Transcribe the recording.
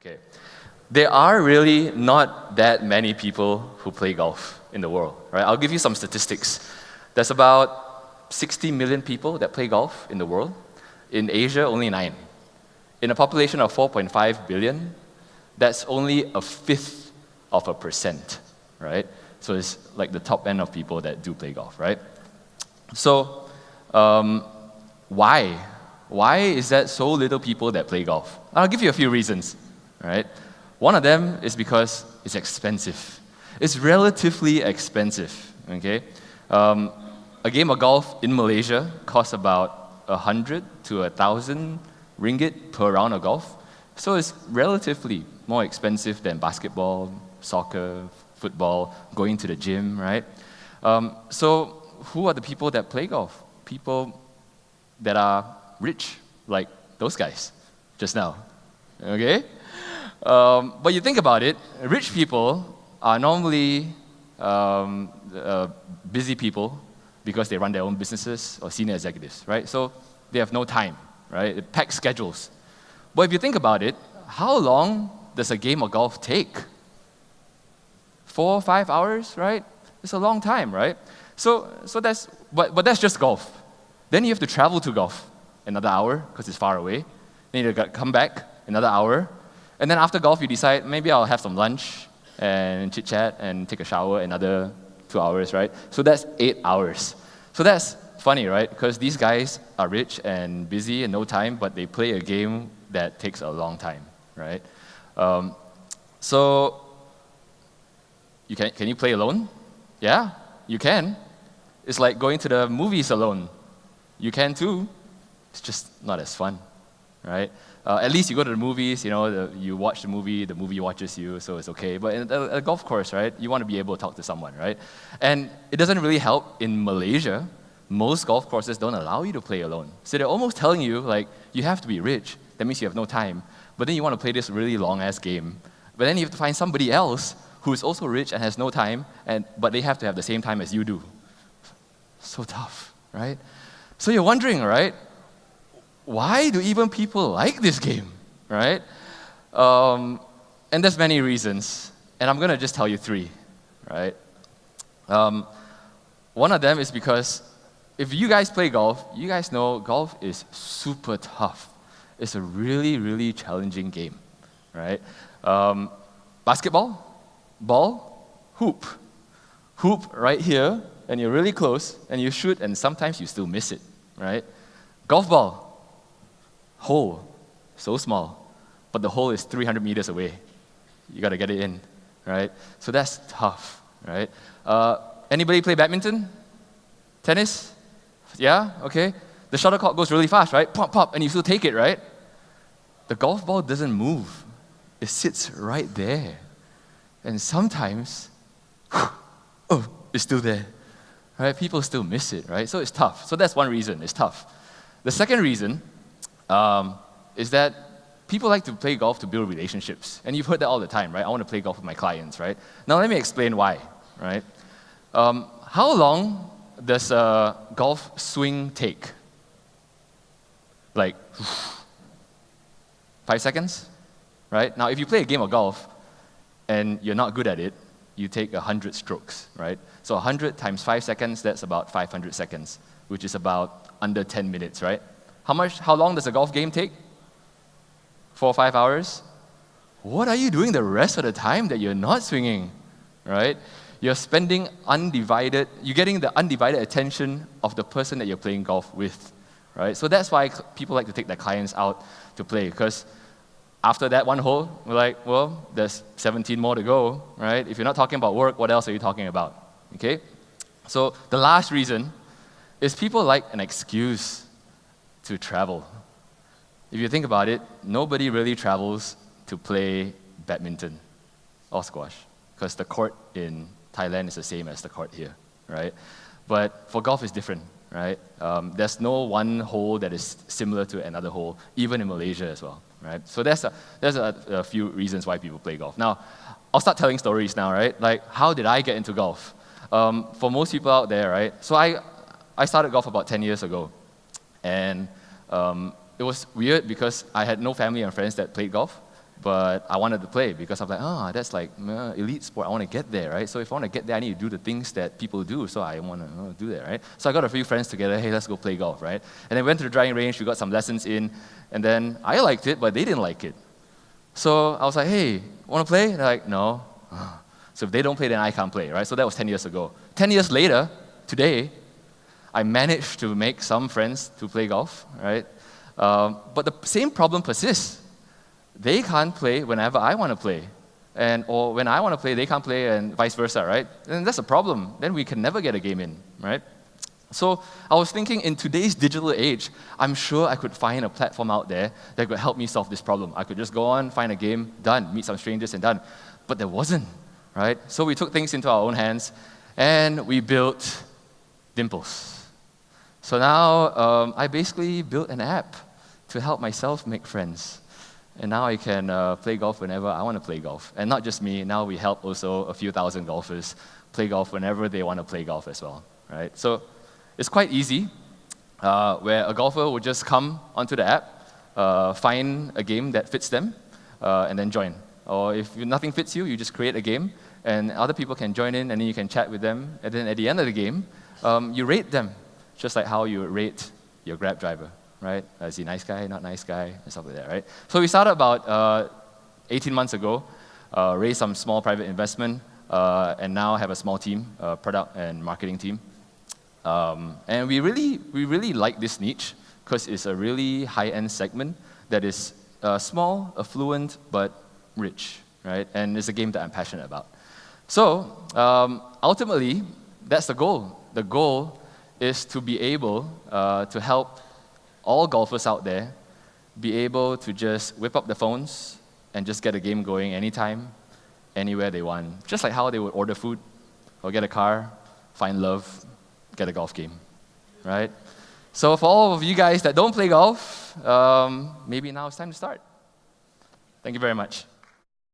Okay. There are really not that many people who play golf in the world, right? I'll give you some statistics. There's about 60 million people that play golf in the world. In Asia, only 9. In a population of 4.5 billion, that's only a fifth of a percent, right? So it's like the top end of people that do play golf, right? So, why? Why is that so little people that play golf? I'll give you a few reasons, right? One of them is because it's expensive. It's relatively expensive, okay? A game of golf in Malaysia costs about 100 to 1,000 ringgit per round of golf. So it's relatively more expensive than basketball, soccer, football, going to the gym, right? So who are the people that play golf? People that are rich, like those guys just now, okay? But you think about it, rich people are normally busy people because they run their own businesses or senior executives, right? So they have no time, right? They pack schedules. But if you think about it, how long does a game of golf take? 4 or 5 hours, right? It's a long time, right? So that's, but that's just golf. Then you have to travel to golf another hour because it's far away. Then you come back another hour. And then after golf, you decide, maybe I'll have some lunch and chit-chat and take a shower another 2 hours, right? So that's 8 hours. So that's funny, right? Because these guys are rich and busy and no time, but they play a game that takes a long time, right? So can you play alone? Yeah, you can. It's like going to the movies alone. You can too. It's just not as fun, right? At least you go to the movies, you watch the movie watches you, so it's okay. But in a golf course, right, you want to be able to talk to someone, right? And it doesn't really help in Malaysia. Most golf courses don't allow you to play alone. So they're almost telling you, like, you have to be rich. That means you have no time. But then you want to play this really long-ass game. But then you have to find somebody else who is also rich and has no time, but they have to have the same time as you do. So tough, right? So you're wondering, right? Why do even people like this game, right? And there's many reasons, and I'm going to just tell you 3, right? One of them is because if you guys play golf, you guys know golf is super tough. It's a really, really challenging game, right? Basketball, ball, hoop. Hoop right here, and you're really close, and you shoot, and sometimes you still miss it, right? Golf ball, hole, so small, but the hole is 300 meters away. You got to get it in, right? So that's tough, right? Anybody play badminton? Tennis? Yeah? Okay. The shuttlecock goes really fast, right? Pop, pop, and you still take it, right? The golf ball doesn't move. It sits right there. And sometimes, oh, it's still there, right? People still miss it, right? So it's tough. So that's one reason, it's tough. The second reason is that people like to play golf to build relationships. And you've heard that all the time, right? I want to play golf with my clients, right? Now let me explain why, right? How long does a golf swing take? Like 5 seconds, right? Now if you play a game of golf and you're not good at it, you take 100 strokes, right? So 100 times 5 seconds, that's about 500 seconds, which is about under 10 minutes, right? How long does a golf game take? 4 or 5 hours? What are you doing the rest of the time that you're not swinging, right? You're getting the undivided attention of the person that you're playing golf with, right? So that's why people like to take their clients out to play, because after that one hole, we're like, well, there's 17 more to go, right? If you're not talking about work, what else are you talking about, okay? So the last reason is people like an excuse to travel. If you think about it, nobody really travels to play badminton or squash, because the court in Thailand is the same as the court here, right? But for golf, it's different, right? There's no one hole that is similar to another hole, even in Malaysia as well, right? So there's a few reasons why people play golf. Now, I'll start telling stories now, right? Like, how did I get into golf? For most people out there, right? So I started golf about 10 years ago. And it was weird because I had no family and friends that played golf. but I wanted to play because I'm like, that's like elite sport. I want to get there, right? So if I want to get there, I need to do the things that people do. So I want to do that, right? So I got a few friends together. Hey, let's go play golf, right? And then went to the driving range. We got some lessons in, and then I liked it, but they didn't like it. So I was like, hey, want to play? They're like, no. So if they don't play, then I can't play, right? So that was 10 years ago. 10 years later, today, I managed to make some friends to play golf, right? But the same problem persists. They can't play whenever I want to play. Or when I want to play, they can't play, and vice versa, right? And that's a problem. Then we can never get a game in, right? So I was thinking, in today's digital age, I'm sure I could find a platform out there that could help me solve this problem. I could just go on, find a game, done, meet some strangers, and done. But there wasn't, right? So we took things into our own hands, and we built Deemples. So now I basically built an app to help myself make friends. And now I can play golf whenever I want to play golf. And not just me, now we help also a few thousand golfers play golf whenever they want to play golf as well, right? So it's quite easy, where a golfer will just come onto the app, find a game that fits them, and then join. Or if nothing fits you, you just create a game, and other people can join in, and then you can chat with them. And then at the end of the game, you rate them, just like how you rate your Grab driver, right? Is he nice guy, not nice guy, and stuff like that, right? So we started about 18 months ago, raised some small private investment, and now have a small team, product and marketing team. And we really like this niche because it's a really high-end segment that is small, affluent, but rich, right? And it's a game that I'm passionate about. So ultimately, that's the goal. The goal is to be able to help all golfers out there be able to just whip up the phones and just get a game going anytime, anywhere they want. Just like how they would order food or get a car, find love, get a golf game, right? So for all of you guys that don't play golf, maybe now it's time to start. Thank you very much.